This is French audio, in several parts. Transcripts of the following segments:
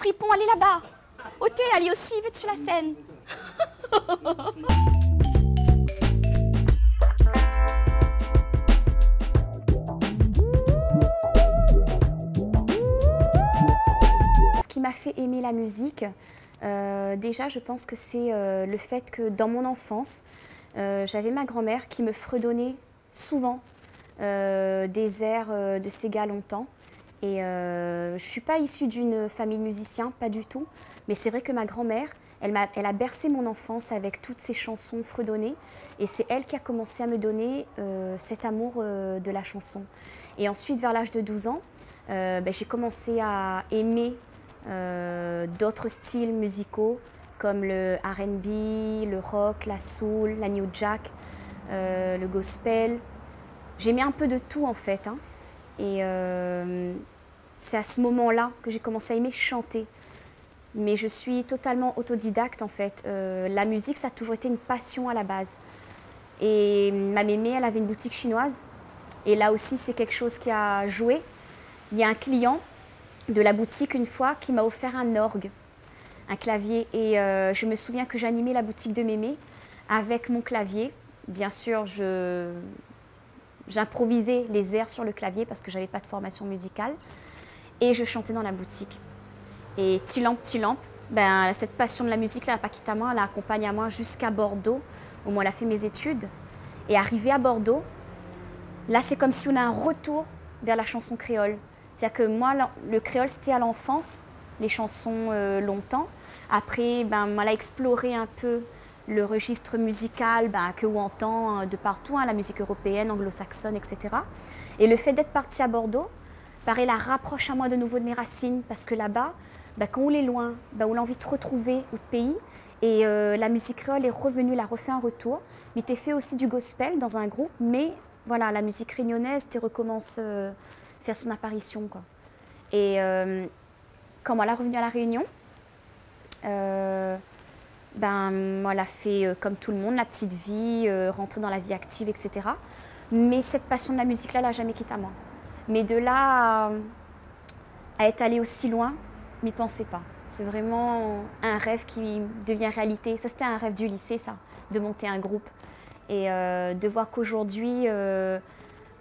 fripon, allez là-bas. Au thé, allez aussi, vite sur la scène. Ce qui m'a fait aimer la musique, déjà je pense que c'est le fait que dans mon enfance, j'avais ma grand-mère qui me fredonnait souvent des airs de Sega longtemps. Et je ne suis pas issue d'une famille de musiciens, pas du tout. Mais c'est vrai que ma grand-mère, elle a bercé mon enfance avec toutes ces chansons fredonnées. Et c'est elle qui a commencé à me donner cet amour de la chanson. Et ensuite, vers l'âge de 12 ans, j'ai commencé à aimer d'autres styles musicaux comme le R&B, le rock, la soul, la new jack, le gospel. J'aimais un peu de tout en fait. Hein. Et c'est à ce moment-là que j'ai commencé à aimer chanter. Mais je suis totalement autodidacte en fait. La musique, ça a toujours été une passion à la base. Et ma mémé, elle avait une boutique chinoise. Et là aussi, c'est quelque chose qui a joué. Il y a un client de la boutique une fois qui m'a offert un orgue, un clavier. Et je me souviens que j'animais la boutique de mémé avec mon clavier. Bien sûr, j'improvisais les airs sur le clavier parce que je n'avais pas de formation musicale. Et je chantais dans la boutique. Et Tilamp, cette passion de la musique, la Paquita, elle a accompagné à moi jusqu'à Bordeaux, où moi, elle a fait mes études. Et arrivée à Bordeaux, là, c'est comme si on a un retour vers la chanson créole. C'est-à-dire que moi, le créole, c'était à l'enfance, les chansons longtemps. Après, moi, elle a exploré un peu le registre musical que on entend de partout, hein, la musique européenne, anglo-saxonne, etc. Et le fait d'être partie à Bordeaux, pareil, la rapproche à moi de nouveau de mes racines, parce que là-bas, quand on est loin, on a envie de retrouver notre pays. Et la musique créole est revenue, elle a refait un retour. Mais tu fait aussi du gospel dans un groupe, mais voilà, la musique réunionnaise, tu recommence à faire son apparition, quoi. Et quand elle est revenue à La Réunion, moi, elle a fait comme tout le monde, la petite vie, rentrer dans la vie active, etc. Mais cette passion de la musique-là, elle n'a jamais quitté à moi. Mais de là à être allée aussi loin, je n'y pensais pas. C'est vraiment un rêve qui devient réalité. Ça, c'était un rêve du lycée, ça, de monter un groupe. Et de voir qu'aujourd'hui, le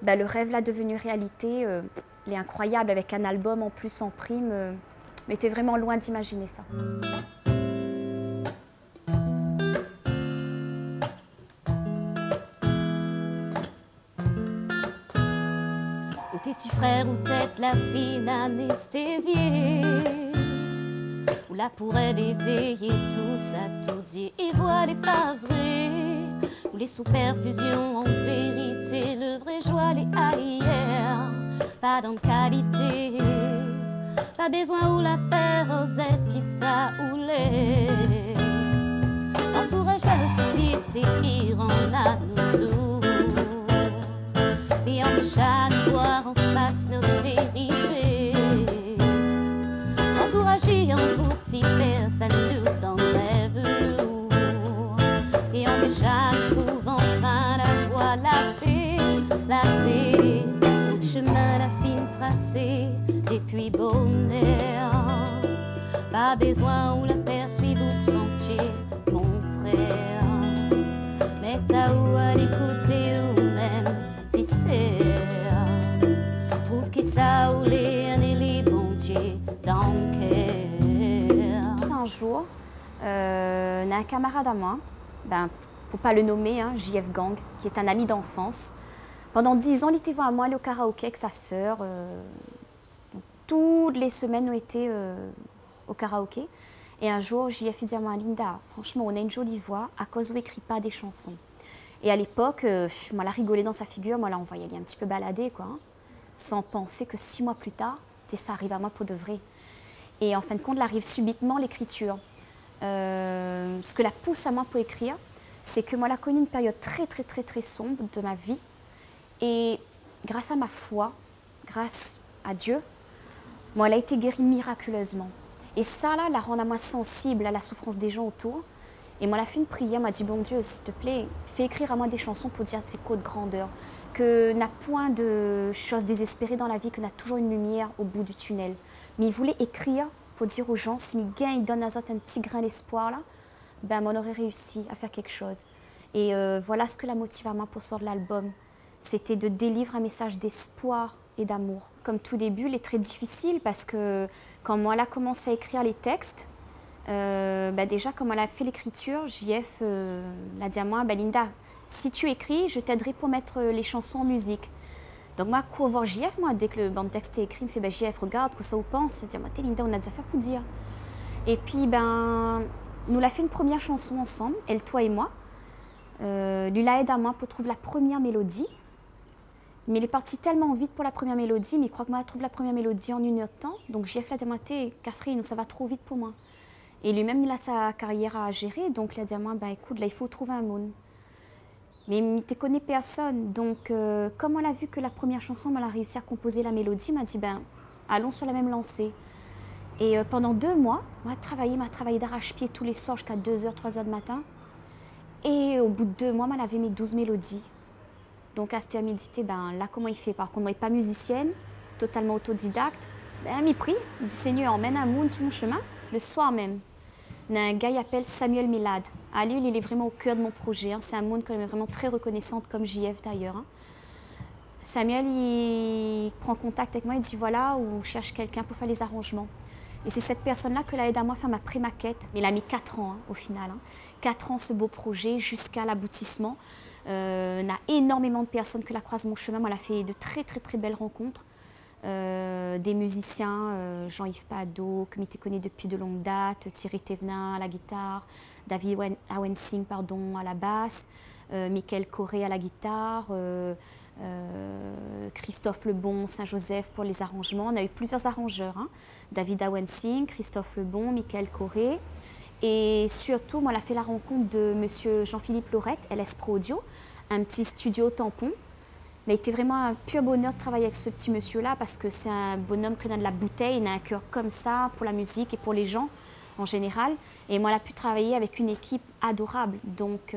rêve là devenu réalité, il est incroyable, avec un album en plus en prime. Mais t'es vraiment loin d'imaginer ça. Ou tes petits frères ou tête la fine anesthésiée, ou là pourrait éveiller tous à tout dire et voir les pas vrais, ou les sous-perfusions en vérité, le vrai joie les ailleurs, pas dans qualité, pas besoin ou la peur aux aides qui ça ou les entourage de société qui rend à nous sourds et empêche à nous voir en face notre vérité. Entouragé en boutique, ça nous enlève lourd et empêche à nous trouver enfin la voie, la paix, la paix. Bout de chemin, la fine tracée, et puis bonheur. Pas besoin ou la faire suivre ou de sentier, mon frère. Mais t'as où à l'écouter ou même tisser. Trouve qui ça ou les bons dieux dans le cœur. Un jour, on a un camarade à moi, pour pas le nommer, hein, JF Gang, qui est un ami d'enfance. Pendant 10 ans, il était à moi aller au karaoké avec sa sœur. Toutes les semaines, on était au karaoké. Et un jour, JF dit à moi, Linda, franchement, on a une jolie voix, à cause où on n'écrit pas des chansons. Et à l'époque, moi, elle a rigolé dans sa figure, moi, là, on voyait aller un petit peu balader, quoi, hein, sans penser que 6 mois plus tard, ça arrive à moi pour de vrai. Et en fin de compte, il arrive subitement l'écriture. Ce que la pousse à moi pour écrire, c'est que moi, elle a connu une période très sombre de ma vie. Et grâce à ma foi, grâce à Dieu, moi, elle a été guérie miraculeusement. Et ça, là, la rend à moi sensible à la souffrance des gens autour. Et moi, elle a fait une prière, m'a dit, bon Dieu, s'il te plaît, fais écrire à moi des chansons pour dire c'est quoi de grandeur, que n'a point de choses désespérées dans la vie, que n'a toujours une lumière au bout du tunnel. Mais il voulait écrire pour dire aux gens, si mes gains ils donnent à autres un petit grain d'espoir, là, ben, on aurait réussi à faire quelque chose. Et voilà ce que la motive à moi pour sortir de l'album. C'était de délivrer un message d'espoir et d'amour. Comme tout début, il est très difficile parce que quand moi, elle a commencé à écrire les textes, déjà, comme elle a fait l'écriture, JF l'a dit à moi, Linda, si tu écris, je t'aiderai pour mettre les chansons en musique. Donc moi, cours voir JF, moi, dès que le banc de texte est écrit, il me fait, JF, regarde, quoi ça vous pense? Je dis, moi, Linda, on a des affaires pour dire. Et puis, nous l'a fait une première chanson ensemble, elle, toi et moi. Lui l'a aidé à moi pour trouver la première mélodie. Mais il est parti tellement vite pour la première mélodie, mais il croit que moi, je trouve la première mélodie en 1 heure de temps. Donc JF l'a dit à moi, Catherine, ça va trop vite pour moi. Et lui-même, il a sa carrière à gérer, donc il a dit à moi, écoute, là, il faut trouver un monde. Mais il ne te connaît personne. Donc, comme on a vu que la première chanson, elle a réussi à composer la mélodie, il m'a dit, allons sur la même lancée. Et pendant 2 mois, m'a travaillé d'arrache-pied tous les soirs jusqu'à 2h, 3h du matin. Et au bout de 2 mois, elle avait mes 12 mélodies. Donc, à cette méditer, là, comment il fait? Par contre, moi, je suis pas musicienne, totalement autodidacte. M'y prie, il dit, Seigneur, emmène un monde sur mon chemin, le soir même. Il y a un gars qui s'appelle Samuel Milad. À lui, il est vraiment au cœur de mon projet. Hein. C'est un monde que je suis vraiment très reconnaissante, comme JF d'ailleurs. Hein. Samuel, il prend contact avec moi, il dit, voilà, ou cherche quelqu'un pour faire les arrangements. Et c'est cette personne-là que l'a aidé à moi à faire ma pré-maquette. Mais il a mis 4 ans, au final. 4 ans, ce beau projet, jusqu'à l'aboutissement. On a énormément de personnes que la croisent mon chemin. Moi, elle a fait de très, très, très belles rencontres. Des musiciens, Jean-Yves Pado, que je connais depuis de longue date, Thierry Thévenin à la guitare, David Awensing à la basse, Michael Corré à la guitare, Christophe Lebon, Saint-Joseph pour les arrangements. On a eu plusieurs arrangeurs, hein. David Awensing, Christophe Lebon, Michael Corré. Et surtout, moi, elle a fait la rencontre de M. Jean-Philippe Laurette, LS Pro Audio, un petit studio tampon. Il a été vraiment un pur bonheur de travailler avec ce petit monsieur-là parce que c'est un bonhomme qui a de la bouteille, il a un cœur comme ça pour la musique et pour les gens en général. Et moi, elle a pu travailler avec une équipe adorable. Donc,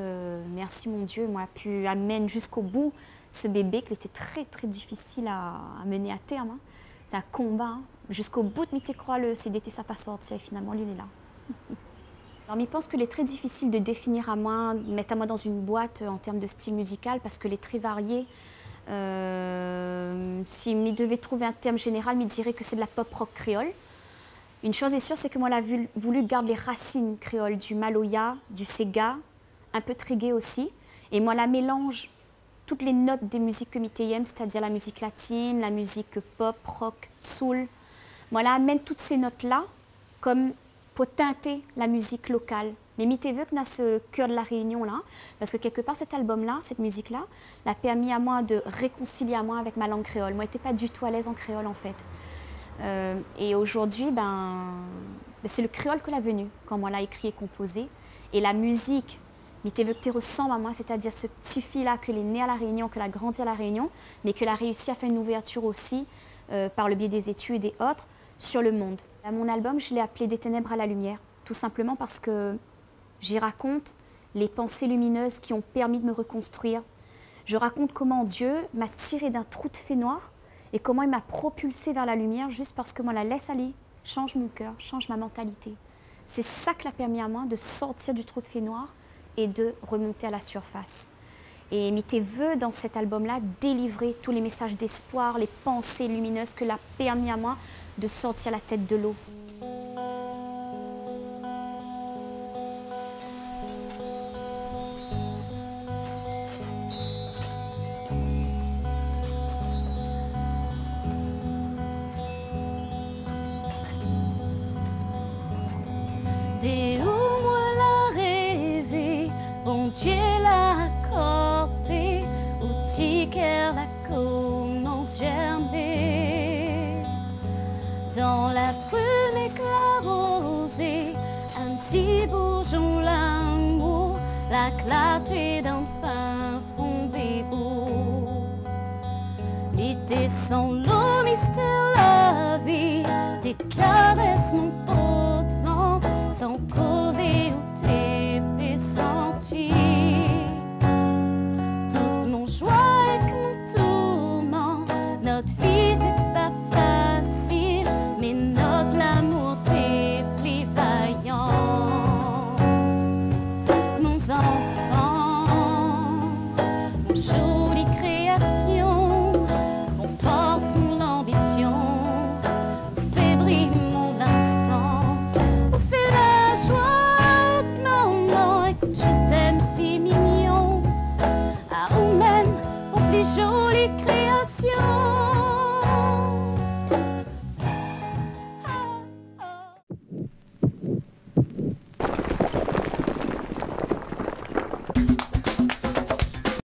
merci mon Dieu, moi, elle a pu amener jusqu'au bout ce bébé qui était très, très difficile à mener à terme. Hein. C'est un combat. Hein. Jusqu'au bout de m'y croire, le CDT, ça n'a pas sorti et finalement, lui, il est là. Alors, je pense qu'il est très difficile de définir à moi, mettre à moi dans une boîte en termes de style musical parce que les très variés. Si je devais trouver un terme général, je dirais que c'est de la pop rock créole. Une chose est sûre, c'est que moi, elle a voulu garder les racines créoles du maloya, du sega, un peu de reggae aussi. Et moi, la mélange toutes les notes des musiques que j'aime, c'est-à-dire la musique latine, la musique pop, rock, soul. Moi, elle amène toutes ces notes-là comme pour teinter la musique locale. Mais je veux qu'on a ce cœur de la Réunion là, parce que quelque part cet album-là, cette musique-là, l'a permis à moi de réconcilier à moi avec ma langue créole. Moi, je n'étais pas du tout à l'aise en créole en fait. Et aujourd'hui, c'est le créole que l'a venu quand moi l'a écrit et composé. Et la musique, je veux que tu ressembles à moi, c'est-à-dire ce petit fille-là que est né à la Réunion, que l'a grandi à la Réunion, mais que l'a réussi à faire une ouverture aussi par le biais des études et autres sur le monde. Mon album, je l'ai appelé Des ténèbres à la lumière, tout simplement parce que j'y raconte les pensées lumineuses qui ont permis de me reconstruire. Je raconte comment Dieu m'a tiré d'un trou de fée noir et comment il m'a propulsé vers la lumière juste parce que moi, la laisse aller, change mon cœur, change ma mentalité. C'est ça qui l'a permis à moi de sortir du trou de fée noir et de remonter à la surface. Et Mité veut, dans cet album-là, délivrer tous les messages d'espoir, les pensées lumineuses que l'a permis à moi de sortir la tête de l'eau. Des où moi la rêvé, bon Dieu l'a accordé, ou ticker la commence germer. Dans la brume éclairosée, un petit bourgeon l'amour, la clarté d'un fin fond bébeau. L'été sans l'eau, mystère la vie, des caresses mon pot de vent, sans cause.